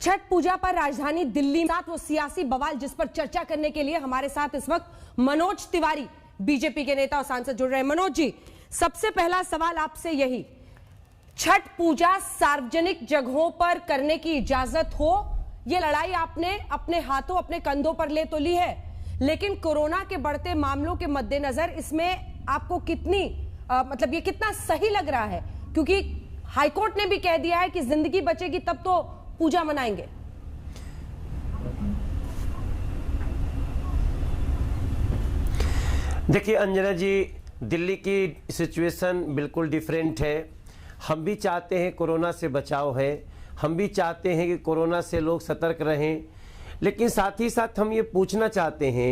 छठ पूजा पर राजधानी दिल्ली में वो सियासी बवाल जिस पर चर्चा करने के लिए हमारे साथ इस वक्त मनोज तिवारी बीजेपी के नेता और सांसद जुड़ रहे हैं। मनोज जी, सबसे पहला सवाल आपसे यही, छठ पूजा सार्वजनिक जगहों पर करने की इजाजत हो, ये लड़ाई आपने अपने हाथों अपने कंधों पर ले तो ली है, लेकिन कोरोना के बढ़ते मामलों के मद्देनजर इसमें आपको कितनी मतलब ये कितना सही लग रहा है? क्योंकि हाईकोर्ट ने भी कह दिया है कि जिंदगी बचेगी तब तो पूजा मनाएंगे। देखिए अंजना जी, दिल्ली की सिचुएशन बिल्कुल डिफरेंट है। हम भी चाहते हैं कोरोना से बचाव है, हम भी चाहते हैं कि कोरोना से लोग सतर्क रहें, लेकिन साथ ही साथ हम ये पूछना चाहते हैं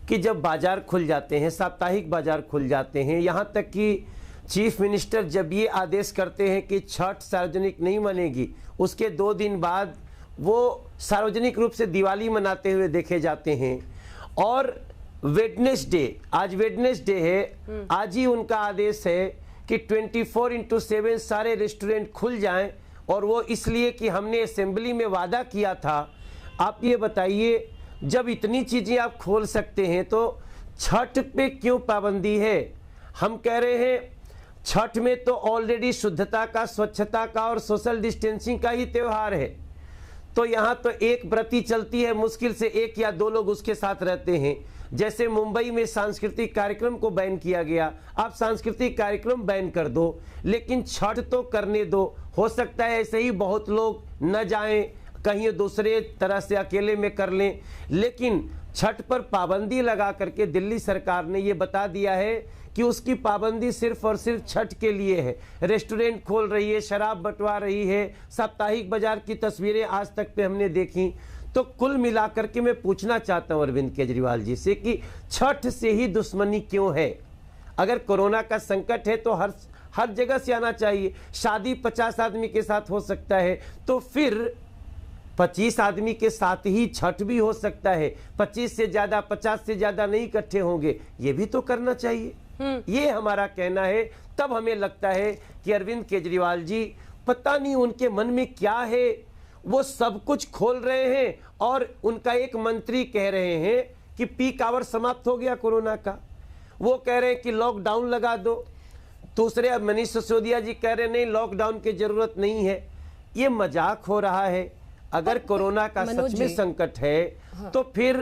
कि जब बाज़ार खुल जाते हैं, साप्ताहिक बाज़ार खुल जाते हैं, यहाँ तक कि चीफ मिनिस्टर जब ये आदेश करते हैं कि छठ सार्वजनिक नहीं मनेगी, उसके 2 दिन बाद वो सार्वजनिक रूप से दिवाली मनाते हुए देखे जाते हैं। और वेडनेसडे, आज वेडनेसडे है, आज ही उनका आदेश है कि 24/7 सारे रेस्टोरेंट खुल जाएं, और वो इसलिए कि हमने असेंबली में वादा किया था। आप ये बताइए, जब इतनी चीज़ें आप खोल सकते हैं तो छठ पे क्यों पाबंदी है? हम कह रहे हैं छठ में तो ऑलरेडी शुद्धता का, स्वच्छता का और सोशल डिस्टेंसिंग का ही त्यौहार है, तो यहाँ तो एक व्रती चलती है, मुश्किल से 1 या 2 लोग उसके साथ रहते हैं। जैसे मुंबई में सांस्कृतिक कार्यक्रम को बैन किया गया, आप सांस्कृतिक कार्यक्रम बैन कर दो, लेकिन छठ तो करने दो। हो सकता है ऐसे ही बहुत लोग न जाएं, कहीं दूसरे तरह से अकेले में कर लें, लेकिन छठ पर पाबंदी लगा करके दिल्ली सरकार ने ये बता दिया है कि उसकी पाबंदी सिर्फ और सिर्फ छठ के लिए है। रेस्टोरेंट खोल रही है, शराब बंटवा रही है, साप्ताहिक बाजार की तस्वीरें आज तक पे हमने देखी। तो कुल मिलाकर के मैं पूछना चाहता हूं अरविंद केजरीवाल जी से कि छठ से ही दुश्मनी क्यों है? अगर कोरोना का संकट है तो हर जगह से आना चाहिए। शादी 50 आदमी के साथ हो सकता है, तो फिर 25 आदमी के साथ ही छठ भी हो सकता है। 25 से ज्यादा, 50 से ज्यादा नहीं इकट्ठे होंगे, ये भी तो करना चाहिए। ये हमारा कहना है। तब हमें लगता है कि अरविंद केजरीवाल जी, पता नहीं उनके मन में क्या है, वो सब कुछ खोल रहे हैं और उनका एक मंत्री कह रहे हैं कि पीक आवर समाप्त हो गया कोरोना का, वो कह रहे हैं कि लॉकडाउन लगा दो। दूसरे अब मनीष सिसोदिया जी कह रहे हैं नहीं, लॉकडाउन की जरूरत नहीं है। ये मजाक हो रहा है। अगर कोरोना का सच में संकट है, हाँ, तो फिर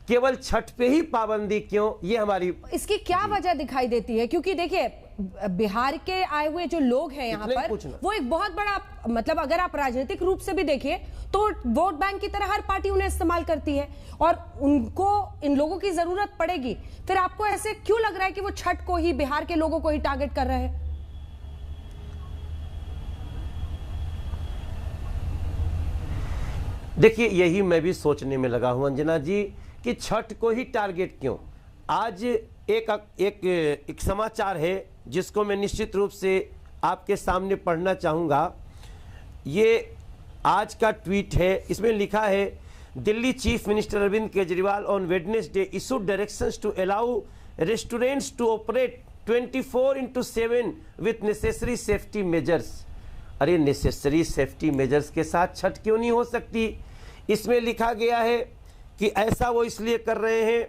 केवल छठ पे ही पाबंदी क्यों? ये हमारी इसकी क्या वजह दिखाई देती है? क्योंकि देखिए, बिहार के आए हुए जो लोग हैं यहाँ पर, वो एक बहुत बड़ा, मतलब अगर आप राजनीतिक रूप से भी देखिए तो वोट बैंक की तरह हर पार्टी उन्हें इस्तेमाल करती है और उनको इन लोगों की जरूरत पड़ेगी। फिर आपको ऐसे क्यों लग रहा है कि वो छठ को ही, बिहार के लोगों को ही टारगेट कर रहे हैं? देखिए, यही मैं भी सोचने में लगा हूं अंजना जी कि छठ को ही टारगेट क्यों। आज एक समाचार है जिसको मैं निश्चित रूप से आपके सामने पढ़ना चाहूँगा। ये आज का ट्वीट है, इसमें लिखा है, Delhi chief minister Arvind Kejriwal on Wednesday issued directions to allow restaurants to operate 24/7 with necessary safety measures. अरे नेसेसरी सेफ्टी मेजर्स के साथ छठ क्यों नहीं हो सकती? इसमें लिखा गया है कि ऐसा वो इसलिए कर रहे हैं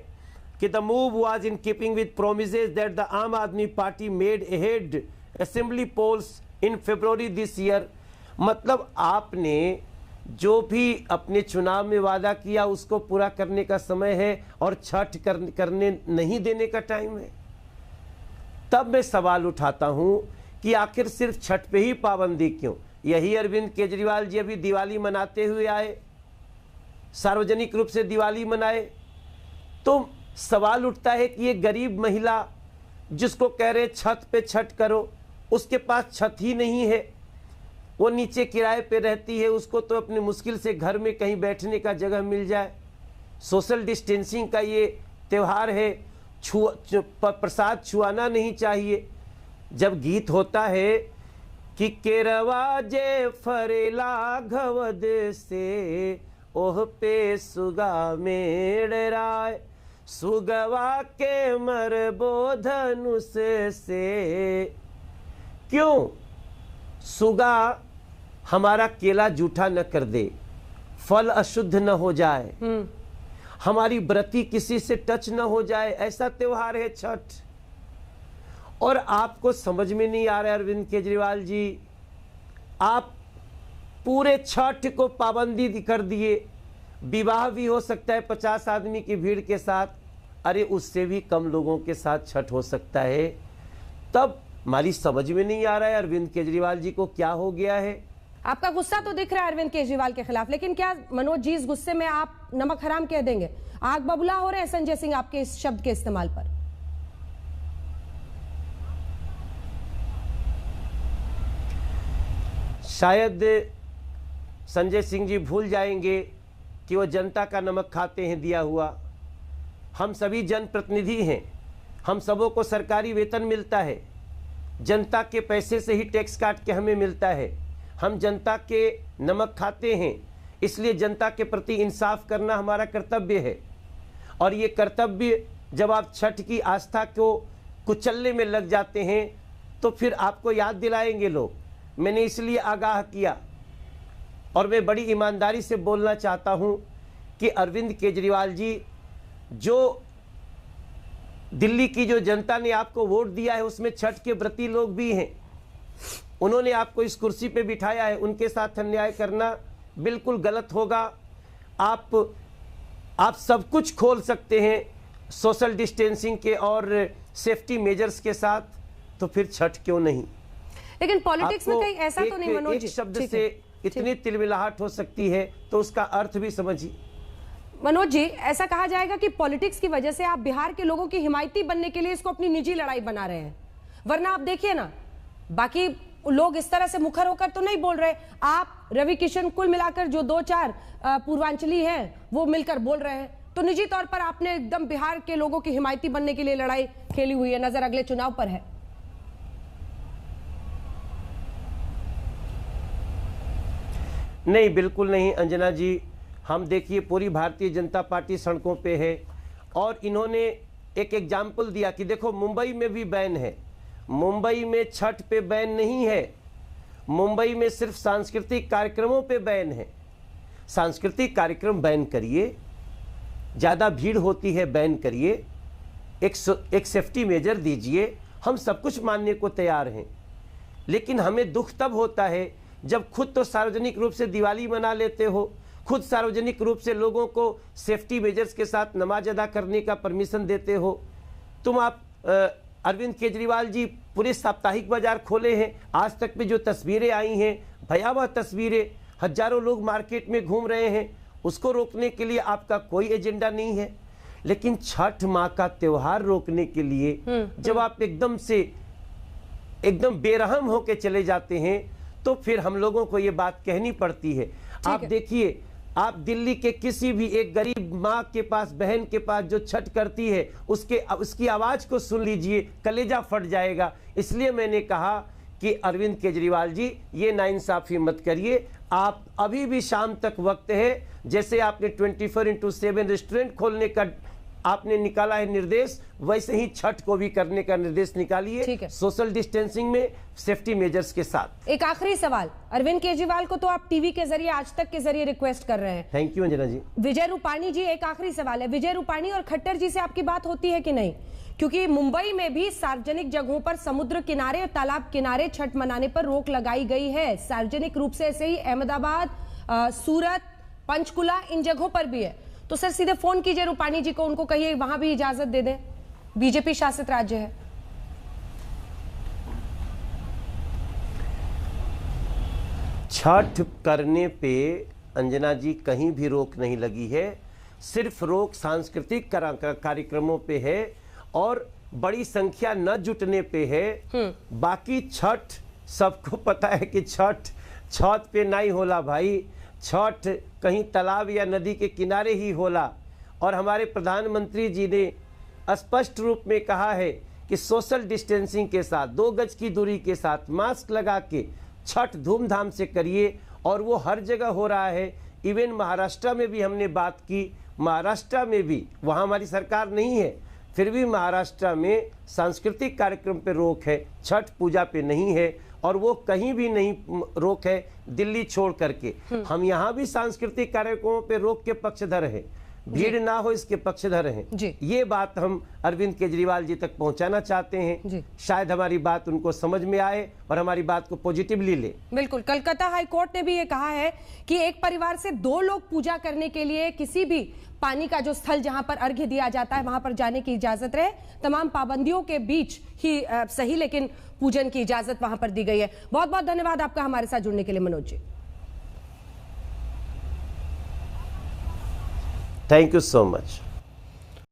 कि the move was in keeping with promises that the Aam Aadmi Party made ahead assembly polls in February this year. मतलब आपने जो भी अपने चुनाव में वादा किया उसको पूरा करने का समय है और छठ करने नहीं देने का टाइम है। तब मैं सवाल उठाता हूं कि आखिर सिर्फ छठ पे ही पाबंदी क्यों? यही अरविंद केजरीवाल जी अभी दिवाली मनाते हुए आए, सार्वजनिक रूप से दिवाली मनाए, तो सवाल उठता है कि ये गरीब महिला जिसको कह रहे छत पे छठ करो, उसके पास छत ही नहीं है, वो नीचे किराए पे रहती है, उसको तो अपनी मुश्किल से घर में कहीं बैठने का जगह मिल जाए। सोशल डिस्टेंसिंग का ये त्यौहार है, प्रसाद छुआना नहीं चाहिए। जब गीत होता है कि केरवा जे फरेला घवद से, ओह पे सुगा मेड़राय, सुगवा के मरबो धनुष से। क्यों? सुगा हमारा केला जूठा न कर दे, फल अशुद्ध न हो जाए, हमारी व्रती किसी से टच न हो जाए, ऐसा त्योहार है छठ। और आपको समझ में नहीं आ रहा है अरविंद केजरीवाल जी, आप पूरे छठ को पाबंदी कर दिए। विवाह भी हो सकता है 50 आदमी की भीड़ के साथ, अरे उससे भी कम लोगों के साथ छठ हो सकता है। तब हमारी समझ में नहीं आ रहा है अरविंद केजरीवाल जी को क्या हो गया है। आपका गुस्सा तो दिख रहा है अरविंद केजरीवाल के खिलाफ, लेकिन क्या मनोज जी इस गुस्से में आप नमक हराम कह देंगे? आग बबूला हो रहे हैं संजय सिंह आपके इस शब्द के इस्तेमाल पर। शायद संजय सिंह जी भूल जाएंगे कि वो जनता का नमक खाते हैं दिया हुआ। हम सभी जनप्रतिनिधि हैं, हम सबों को सरकारी वेतन मिलता है, जनता के पैसे से ही टैक्स काट के हमें मिलता है। हम जनता के नमक खाते हैं, इसलिए जनता के प्रति इंसाफ करना हमारा कर्तव्य है। और ये कर्तव्य जब आप छठ की आस्था को कुचलने में लग जाते हैं तो फिर आपको याद दिलाएंगे लोग। मैंने इसलिए आगाह किया और मैं बड़ी ईमानदारी से बोलना चाहता हूं कि अरविंद केजरीवाल जी, जो दिल्ली की जो जनता ने आपको वोट दिया है उसमें छठ के व्रती लोग भी हैं, उन्होंने आपको इस कुर्सी पे बिठाया है, उनके साथ अन्याय करना बिल्कुल गलत होगा। आप सब कुछ खोल सकते हैं सोशल डिस्टेंसिंग के और सेफ्टी मेजर्स के साथ, तो फिर छठ क्यों नहीं? लेकिन पॉलिटिक्स में कहीं ऐसा तो नहीं मनोज जी, एक शब्द से इतनी तिलमिलाहट हो सकती है तो उसका अर्थ भी समझिए। मनोज जी, ऐसा कहा जाएगा कि पॉलिटिक्स की वजह से आप बिहार के लोगों की हिमायती बनने के लिए इसको अपनी निजी लड़ाई बना रहे हैं, वरना आप देखिए ना, बाकी लोग इस तरह से मुखर होकर तो नहीं बोल रहे। आप, रवि किशन, कुल मिलाकर जो 2-4 पूर्वांचली हैं वो मिलकर बोल रहे हैं। तो निजी तौर पर आपने एकदम बिहार के लोगों की हिमायती बनने के लिए लड़ाई खेली हुई है, नजर अगले चुनाव पर है। नहीं, बिल्कुल नहीं अंजना जी। हम देखिए पूरी भारतीय जनता पार्टी सड़कों पे है और इन्होंने एक एग्जाम्पल दिया कि देखो मुंबई में भी बैन है। मुंबई में छठ पे बैन नहीं है, मुंबई में सिर्फ सांस्कृतिक कार्यक्रमों पे बैन है। सांस्कृतिक कार्यक्रम बैन करिए, ज़्यादा भीड़ होती है बैन करिए, एक सेफ्टी मेजर दीजिए, हम सब कुछ मानने को तैयार हैं। लेकिन हमें दुख तब होता है जब खुद तो सार्वजनिक रूप से दिवाली मना लेते हो, खुद सार्वजनिक रूप से लोगों को सेफ्टी मेजर्स के साथ नमाज अदा करने का परमिशन देते हो। आप अरविंद केजरीवाल जी पूरे साप्ताहिक बाजार खोले हैं, आज तक में जो तस्वीरें आई हैं भयावह तस्वीरें, हजारों लोग मार्केट में घूम रहे हैं, उसको रोकने के लिए आपका कोई एजेंडा नहीं है। लेकिन छठ माँ का त्योहार रोकने के लिए जब आप एकदम बेरहम होके चले जाते हैं तो फिर हम लोगों को ये बात कहनी पड़ती है। आप देखिए, आप दिल्ली के किसी भी एक गरीब माँ के पास, बहन के पास जो छठ करती है, उसकी आवाज को सुन लीजिए, कलेजा फट जाएगा। इसलिए मैंने कहा कि अरविंद केजरीवाल जी, ये नाइंसाफी मत करिए। आप अभी भी शाम तक वक्त है, जैसे आपने 24/7 रेस्टोरेंट खोलने का आपने निकाला है निर्देश, वैसे ही छठ को भी करने का निर्देश निकालिए, सोशल डिस्टेंसिंग में, सेफ्टी मेजर्स के साथ। एक आखिरी सवाल, अरविंद केजरीवाल को तो आप टीवी के जरिए, आज तक के जरिए रिक्वेस्ट कर रहे हैं। थैंक यू अंजना जी। विजय रूपाणी जी, एक आखिरी सवाल है, विजय रूपाणी और खट्टर जी से आपकी बात होती है कि नहीं? क्योंकि मुंबई में भी सार्वजनिक जगहों पर, समुद्र किनारे और तालाब किनारे छठ मनाने पर रोक लगाई गई है सार्वजनिक रूप से। ऐसे ही अहमदाबाद, सूरत, पंचकुला, इन जगहों पर भी है। तो सर सीधे फोन कीजिए रूपाणी जी को, उनको कहिए वहां भी इजाजत दे दें, बीजेपी शासित राज्य है। छठ करने पे अंजना जी कहीं भी रोक नहीं लगी है, सिर्फ रोक सांस्कृतिक कार्यक्रमों पे है और बड़ी संख्या न जुटने पे है। बाकी छठ, सबको पता है कि छठ पे नहीं होला भाई, छठ कहीं तालाब या नदी के किनारे ही होला। और हमारे प्रधानमंत्री जी ने स्पष्ट रूप में कहा है कि सोशल डिस्टेंसिंग के साथ, 2 गज की दूरी के साथ, मास्क लगा के छठ धूमधाम से करिए। और वो हर जगह हो रहा है। इवन महाराष्ट्र में भी हमने बात की, महाराष्ट्र में भी, वहाँ हमारी सरकार नहीं है, फिर भी महाराष्ट्र में सांस्कृतिक कार्यक्रम पे रोक है, छठ पूजा पे नहीं है। और वो कहीं भी नहीं रोक है दिल्ली छोड़ करके। हम यहाँ भी सांस्कृतिक कार्यक्रमों पे रोक के पक्षधर हैं, भीड़ ना हो इसके पक्षधर हैं। ये बात हम अरविंद केजरीवाल जी तक पहुंचाना चाहते हैं। शायद हमारी बात उनको समझ में आए और हमारी बात को पॉजिटिवली ले। बिल्कुल, कलकत्ता हाई कोर्ट ने भी ये कहा है कि एक परिवार से 2 लोग पूजा करने के लिए किसी भी पानी का जो स्थल जहां पर अर्घ्य दिया जाता है वहां पर जाने की इजाजत रहे। तमाम पाबंदियों के बीच ही सही, लेकिन पूजन की इजाजत वहां पर दी गई है। बहुत बहुत धन्यवाद आपका हमारे साथ जुड़ने के लिए Manoj ji. Thank you so much.